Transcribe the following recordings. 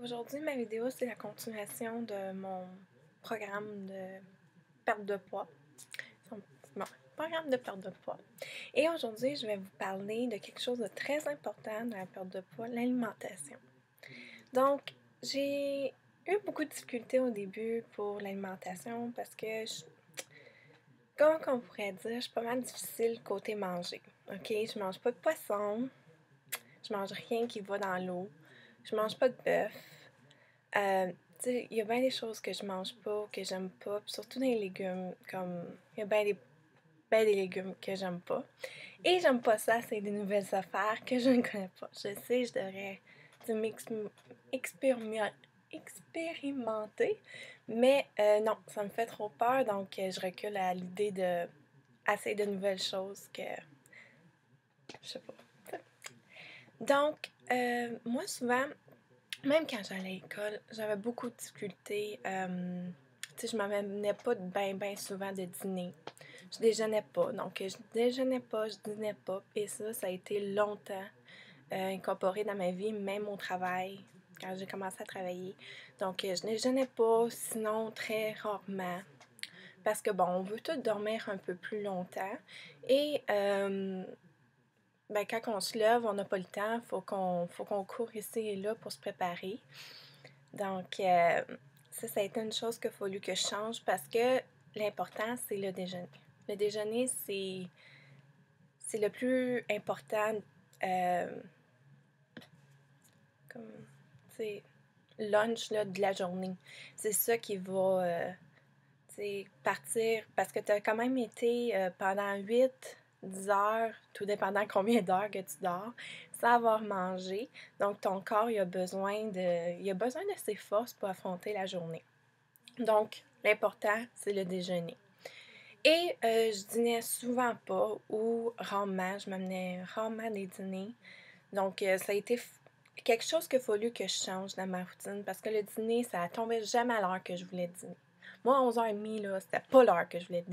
Aujourd'hui, ma vidéo, c'est la continuation de mon programme de perte de poids. Bon, programme de perte de poids. Et aujourd'hui, je vais vous parler de quelque chose de très important dans la perte de poids, l'alimentation. Donc, j'ai eu beaucoup de difficultés au début pour l'alimentation parce que, comment on pourrait dire, je suis pas mal difficile côté manger. Ok, je mange pas de poisson, je mange rien qui va dans l'eau, je mange pas de bœuf. Tu sais, il y a bien des choses que je mange pas, que j'aime pas, puis surtout dans les légumes, comme il y a bien des légumes que j'aime pas. Et j'aime pas ça, c'est des nouvelles affaires que je ne connais pas. Je sais, je devrais expérimenter, expérimenter, mais non, ça me fait trop peur, donc je recule à l'idée de essayer de nouvelles choses que je sais pas. Donc, moi souvent, même quand j'allais à l'école, j'avais beaucoup de difficultés. Tu sais, je m'amenais pas ben souvent de dîner. Je déjeunais pas. Donc, je déjeunais pas, je dînais pas. Et ça a été longtemps incorporé dans ma vie, même au travail, quand j'ai commencé à travailler. Donc, je déjeunais pas, sinon très rarement. Parce que, bon, on veut tous dormir un peu plus longtemps. Et ben, quand on se lève, on n'a pas le temps, faut qu'on court ici et là pour se préparer. Donc, ça a été une chose qu'il a fallu que je change parce que l'important, c'est le déjeuner. Le déjeuner, c'est le plus important, comme, tu lunch là, de la journée. C'est ça qui va, partir, parce que tu as quand même été pendant 8-10 heures, tout dépendant combien d'heures que tu dors, sans avoir mangé. Donc, ton corps, il a besoin de ses forces pour affronter la journée. Donc, l'important, c'est le déjeuner. Et je dînais souvent pas ou rarement, je m'amenais rarement des dîners. Donc, ça a été quelque chose qu'il a fallu que je change dans ma routine parce que le dîner, ça tombait jamais à l'heure que je voulais dîner. Moi, à 11h30, là, c'était pas l'heure que je voulais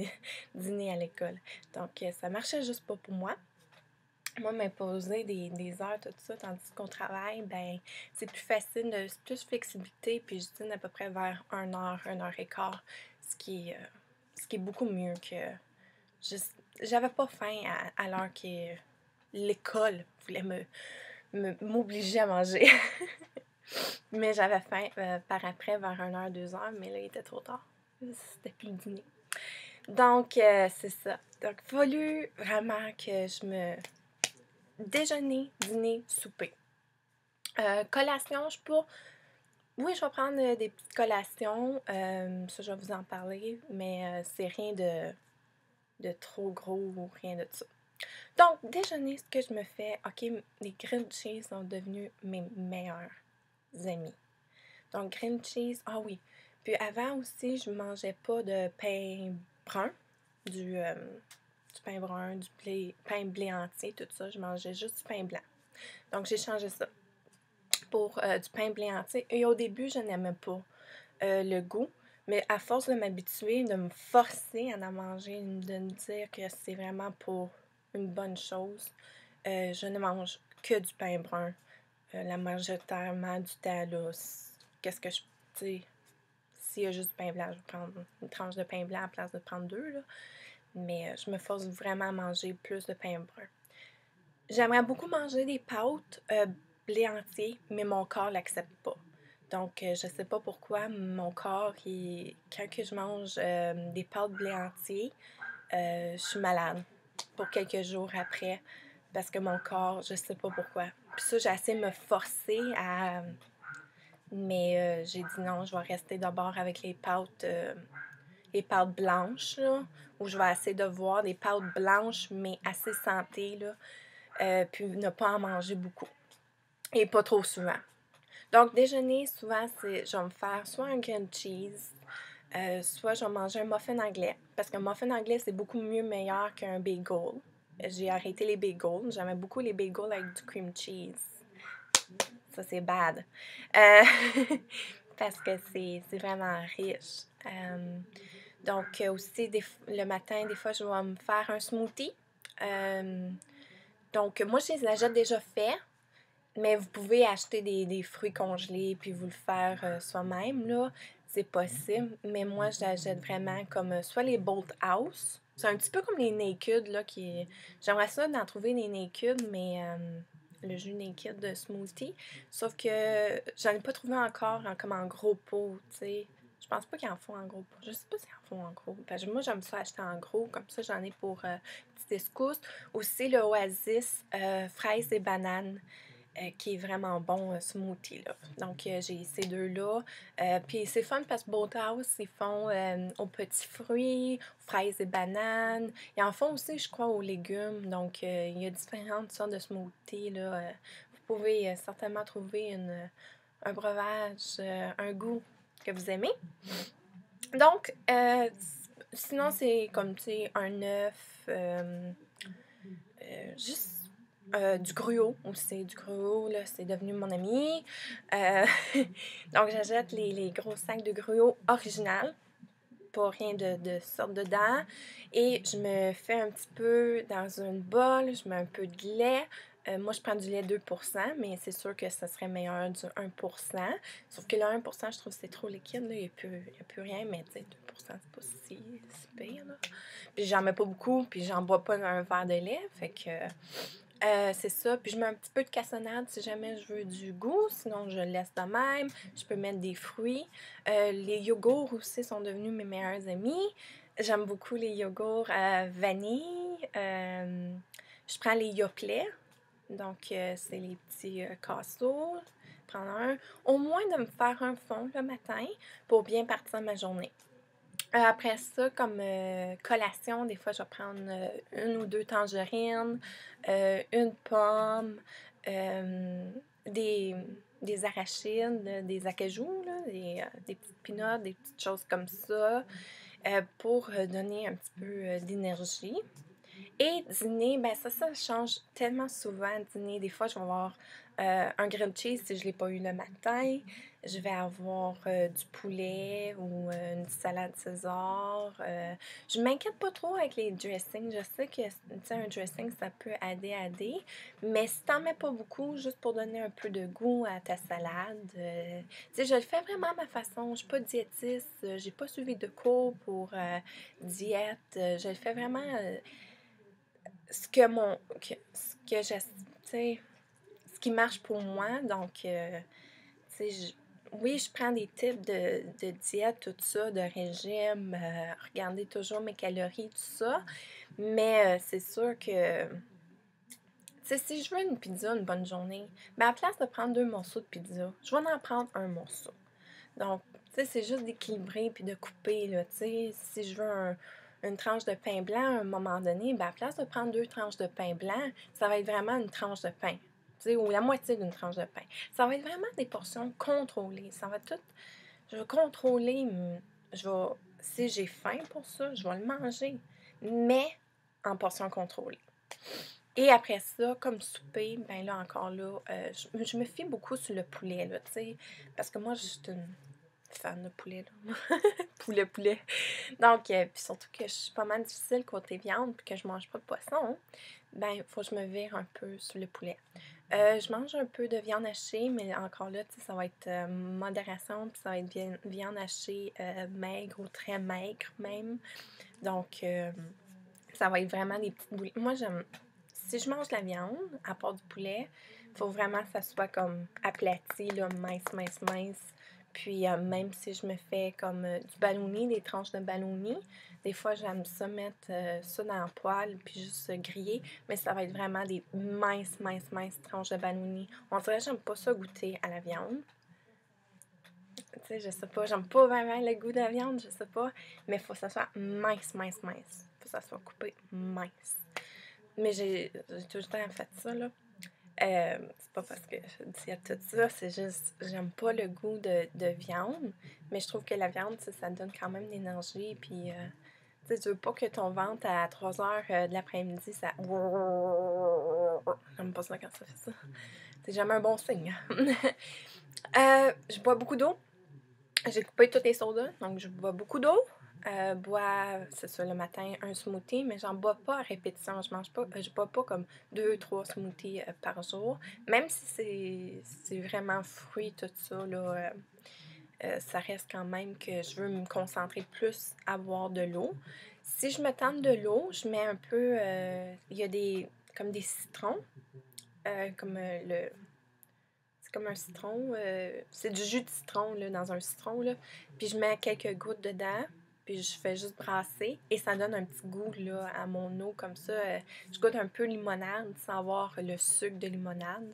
dîner à l'école. Donc, ça marchait juste pas pour moi. Moi, m'imposer des heures, tout ça, tandis qu'au travail, ben, c'est plus facile, c'est plus flexibilité, puis je dîne à peu près vers 1 heure et quart, ce qui est beaucoup mieux que juste. J'avais pas faim à l'heure que l'école voulait m'obliger à manger. Mais j'avais faim par après, vers 1 heure, 2 heures, mais là, il était trop tard. C'était plus le dîner. Donc, c'est ça. Donc, il a fallu vraiment que je me déjeuner, dîner, souper. Collation, je peux. Oui, je vais prendre des petites collations. Ça, je vais vous en parler, mais c'est rien de trop gros ou rien de ça. Donc, déjeuner, ce que je me fais, ok, les grilled cheese sont devenus mes meilleurs amis. Donc, grilled cheese, ah oui. Puis avant aussi, je mangeais pas de pain brun, du pain brun, pain blé entier, tout ça. Je mangeais juste du pain blanc. Donc, j'ai changé ça pour du pain blé entier. Et au début, je n'aimais pas le goût. Mais à force de m'habituer, de me forcer à en manger, de me dire que c'est vraiment pour une bonne chose, je ne mange que du pain brun. La majoritairement du temps, là, qu'est-ce que je. Tu sais, s'il y a juste du pain blanc, je vais prendre une tranche de pain blanc à la place de prendre deux, là. Mais je me force vraiment à manger plus de pain brun. J'aimerais beaucoup manger des pâtes blé entier, mais mon corps ne l'accepte pas. Donc, je sais pas pourquoi, mon corps, quand que je mange des pâtes blé entier, je suis malade pour quelques jours après, parce que mon corps, je sais pas pourquoi. Puis ça, j'ai essayé de me forcer à. Mais j'ai dit non, je vais rester d'abord avec les pâtes blanches, là, où je vais essayer de voir des pâtes blanches, mais assez santé, là, puis ne pas en manger beaucoup. Et pas trop souvent. Donc, déjeuner, souvent, je vais me faire soit un grilled cheese, soit je vais manger un muffin anglais. Parce qu'un muffin anglais, c'est beaucoup mieux meilleur qu'un bagel. J'ai arrêté les bagels. J'aimais beaucoup les bagels avec du cream cheese. Ça, c'est bad. Parce que c'est vraiment riche. Donc, aussi, le matin, des fois, je vais me faire un smoothie. Donc, moi, je les achète déjà faits. Mais vous pouvez acheter des fruits congelés puis vous le faire soi-même, là. C'est possible. Mais moi, j'achète vraiment comme soit les Bolt House. C'est un petit peu comme les Naked, là, qui... J'aimerais ça d'en trouver des Naked, mais le jus Naked de smoothie. Sauf que j'en ai pas trouvé encore comme en gros pot, tu sais. Je pense pas qu'ils en font en gros pot. Je sais pas s'ils en font en gros. Parce que moi, j'aime ça acheter en gros. Comme ça, j'en ai pour petite escousse. Aussi, le Oasis fraises et bananes. Qui est vraiment bon smoothie, là. Donc, j'ai ces deux-là. Puis c'est fun parce que Bolthouse, ils font aux petits fruits, fraises et bananes. Ils en font aussi, je crois, aux légumes. Donc, il y a différentes sortes de smoothies, là. Vous pouvez certainement trouver un breuvage, un goût que vous aimez. Donc, sinon, c'est comme, tu sais, un œuf, juste du gruau aussi. Du gruau, là, c'est devenu mon ami. Euh, donc, j'achète les gros sacs de gruau original. Pas rien de sorte dedans. Et je me fais un petit peu dans une bolle, je mets un peu de lait. Moi, je prends du lait 2%, mais c'est sûr que ça serait meilleur du 1%. Sauf que le 1%, je trouve que c'est trop liquide. Là. Il n'y a plus rien, mais tu sais, 2%, c'est pas si pire. Là. Puis j'en mets pas beaucoup, puis j'en bois pas un verre de lait. Fait que c'est ça. Puis je mets un petit peu de cassonade si jamais je veux du goût. Sinon, je le laisse de même. Je peux mettre des fruits. Les yogourts aussi sont devenus mes meilleurs amis. J'aime beaucoup les yogourts à vanille. Je prends les Yoplait. Donc, c'est les petits casseaux. Prendre un. Au moins de me faire un fond le matin pour bien partir ma journée. Après ça, comme collation, des fois, je vais prendre une ou deux tangerines, une pomme, euh, des, des arachides, des acajou, là, des petites peanuts, des petites choses comme ça, pour donner un petit peu d'énergie. Et dîner, ben ça change tellement souvent. Dîner, des fois, je vais avoir un grilled cheese si je ne l'ai pas eu le matin. Je vais avoir du poulet ou une salade César. Je m'inquiète pas trop avec les dressings. Je sais que un dressing, ça peut aider. Mais si t'en mets pas beaucoup, juste pour donner un peu de goût à ta salade, je le fais vraiment à ma façon. Je suis pas diétiste. J'ai pas suivi de cours pour diète. Je le fais vraiment ce que mon ce que je sais ce qui marche pour moi donc oui je prends des types de diète tout ça de régime regarder toujours mes calories tout ça mais c'est sûr que si je veux une pizza une bonne journée ben à la place de prendre 2 morceaux de pizza je vais en prendre un morceau donc c'est juste d'équilibrer puis de couper là si je veux une tranche de pain blanc à un moment donné, ben à la place de prendre 2 tranches de pain blanc, ça va être vraiment une tranche de pain. Ou la moitié d'une tranche de pain. Ça va être vraiment des portions contrôlées. Ça va tout. Je vais contrôler. Si j'ai faim pour ça, je vais le manger. Mais en portions contrôlées. Et après ça, comme souper, ben là encore là, je me fie beaucoup sur le poulet, là, tu sais. Parce que moi, je suis une fan de poulet, là. poulet. Donc, puis surtout que je suis pas mal difficile côté viande puis que je mange pas de poisson, ben, il faut que je me vire un peu sur le poulet. Je mange un peu de viande hachée, mais encore là, tu sais, ça va être modération, puis ça va être viande hachée maigre ou très maigre même. Donc, ça va être vraiment des petites boules. Moi, si je mange la viande, à part du poulet, il faut vraiment que ça soit comme aplati, là, mince. Puis même si je me fais comme du balouni, des tranches de balouni, des fois j'aime ça mettre ça dans le poêle puis juste griller, mais ça va être vraiment des minces tranches de balouni. On dirait que j'aime pas ça goûter à la viande. Tu sais, je sais pas, j'aime pas vraiment le goût de la viande, je sais pas, mais il faut que ça soit mince. Faut que ça soit coupé mince. Mais j'ai tout le temps fait ça, là. C'est pas parce que je dis tout ça, c'est juste, j'aime pas le goût de viande, mais je trouve que la viande, ça donne quand même de l'énergie, puis tu veux pas que ton ventre à 3 heures de l'après-midi, ça... J'aime pas ça quand ça fait ça. C'est jamais un bon signe. Je bois beaucoup d'eau. J'ai coupé tous les sodas, donc je bois beaucoup d'eau. bois, c'est ça, le matin, un smoothie, mais j'en bois pas à répétition. Je bois pas comme 2, 3 smoothies par jour. Même si c'est vraiment fruits, tout ça, là, ça reste quand même que je veux me concentrer plus à boire de l'eau. Si je me tente de l'eau, je mets un peu, il y a comme des citrons, comme le c'est comme un citron, c'est du jus de citron, là, dans un citron, là. Puis je mets quelques gouttes dedans, puis je fais juste brasser et ça donne un petit goût, là, à mon eau comme ça. Je goûte un peu limonade sans avoir le sucre de limonade.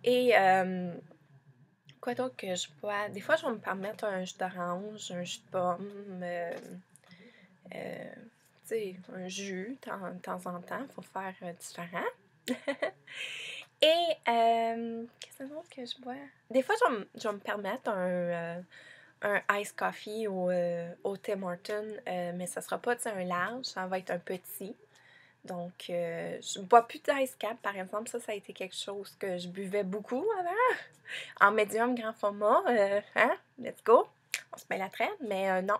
Et quoi d'autre que je bois? Des fois, je vais me permettre un jus d'orange, un jus de pomme, tu sais, un jus de temps en temps. Il faut faire différent. Et qu'est-ce d'autre que je bois? Des fois, je vais me permettre un iced coffee au Tim Hortons, mais ça sera pas un large, ça va être un petit. Donc, je bois plus d'ice cap, par exemple. Ça a été quelque chose que je buvais beaucoup avant. En médium, grand format. Hein? Let's go! On se met la traîne, mais non.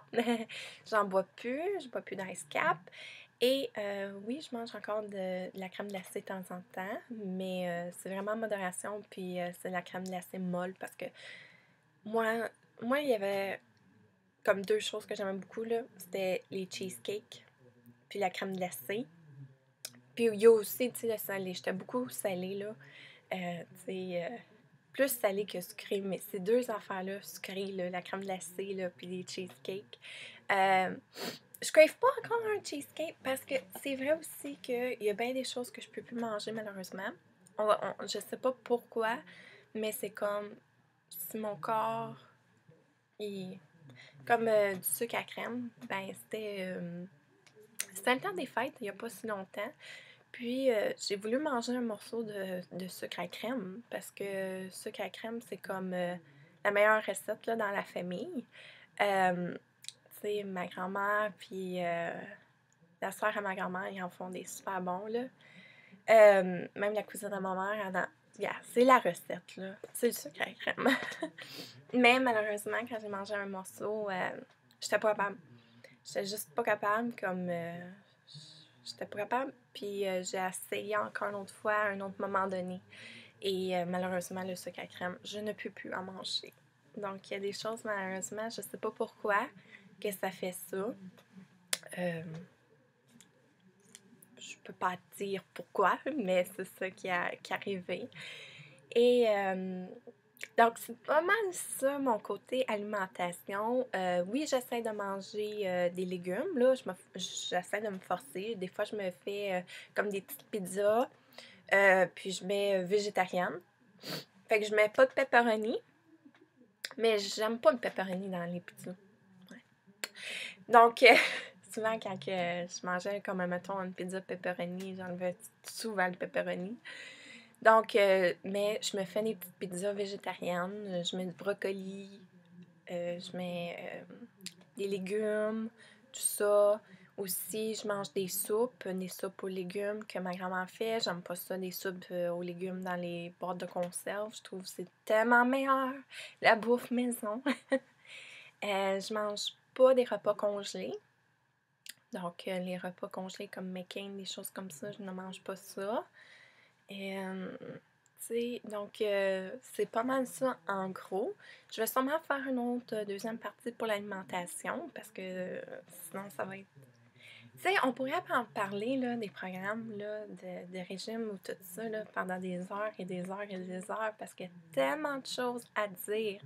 J'en bois plus. Je bois plus d'ice cap. Et oui, je mange encore de la crème glacée de temps en temps, mais c'est vraiment en modération, puis c'est de la crème glacée molle parce que moi, il y avait comme 2 choses que j'aimais beaucoup, là. C'était les cheesecakes, puis la crème glacée. Puis il y a aussi, tu sais, le salé. J'étais beaucoup salée, là. Tu sais, plus salé que sucré, mais ces 2 affaires-là, sucrées, là, la crème glacée, là, puis les cheesecakes. Je crave pas encore un cheesecake parce que c'est vrai aussi qu'il y a bien des choses que je peux plus manger malheureusement. Je sais pas pourquoi, mais c'est comme si mon corps est comme du sucre à crème. Ben c'était le temps des fêtes, il y a pas si longtemps. Puis j'ai voulu manger un morceau de sucre à crème parce que sucre à crème, c'est comme la meilleure recette là, dans la famille. Tu sais, ma grand-mère puis la soeur à ma grand-mère, ils en font des super bons, là. Même la cousine de ma mère, yeah, c'est la recette, là. C'est le sucre à crème. Mais malheureusement, quand j'ai mangé un morceau, j'étais pas capable. J'étais juste pas capable, comme... j'étais pas capable, puis j'ai essayé encore une autre fois, à un autre moment donné. Et malheureusement, le sucre à crème, je ne peux plus en manger. Donc, il y a des choses, malheureusement, je sais pas pourquoi, que ça fait ça. Je peux pas dire pourquoi, mais c'est ça qui est arrivé. Et donc, c'est pas mal ça, mon côté alimentation. Oui, j'essaie de manger des légumes, là. J'essaie de me forcer. Des fois, je me fais comme des petites pizzas, puis je mets végétarienne. Fait que je mets pas de pepperoni, mais j'aime pas le pepperoni dans les pizzas. Ouais. Donc, souvent, quand je mangeais comme, mettons, une pizza pepperoni, j'enlevais souvent le pepperoni. Donc, mais je me fais des petites pizzas végétariennes. Je mets du brocoli, je mets des légumes, tout ça. Aussi, je mange des soupes aux légumes que ma grand-mère fait. J'aime pas ça, des soupes aux légumes dans les boîtes de conserve. Je trouve que c'est tellement meilleur, la bouffe maison. Je mange pas des repas congelés. Donc, les repas congelés comme McCain, des choses comme ça, je ne mange pas ça. Donc, c'est pas mal ça en gros. Je vais sûrement faire une autre deuxième partie pour l'alimentation parce que sinon, ça va être... Tu sais, on pourrait en parler là, des programmes là, de régime ou tout ça là, pendant des heures et des heures et des heures parce qu'il y a tellement de choses à dire.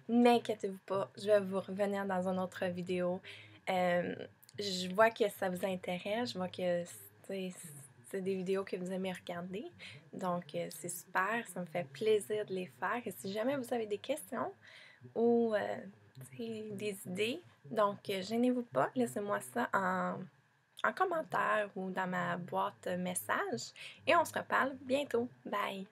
N'inquiétez-vous pas, je vais vous revenir dans une autre vidéo. Je vois que ça vous intéresse, je vois que c'est des vidéos que vous aimez regarder. Donc, c'est super, ça me fait plaisir de les faire. Et si jamais vous avez des questions ou des idées, donc gênez-vous pas, laissez-moi ça en commentaire ou dans ma boîte message. Et on se reparle bientôt. Bye!